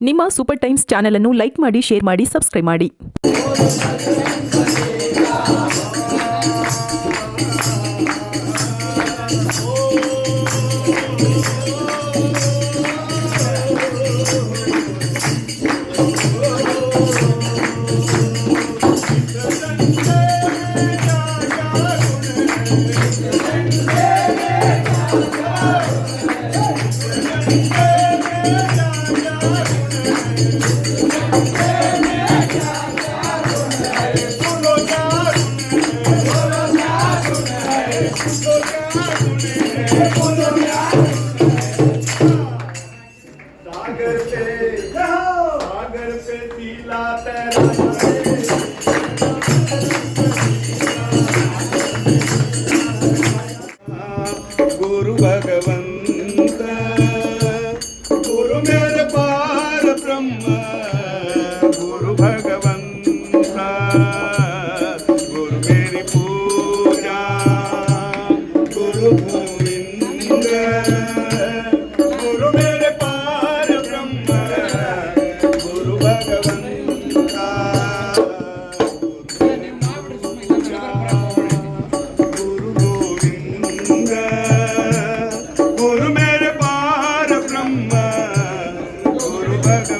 ನಿಮ್ಮ super times channel ಅನ್ನು like ಮಾಡಿ, ಶೇರ್ ಮಾಡಿ, ಸಬ್ಸ್ಕ್ರೈಬ್ ಮಾಡಿ. सागर पे तिला तेरा गुरु भगवंत गुरु मेरे पार ब्रह्म गुरु भगवंत गुरु मेरी पूजा गुरु गोविंद गुरु मेरे पार ब्रह्म गुरु भगवंता गुरु गोविंद गुरु मेरे पार ब्रह्म गुरु भगवंता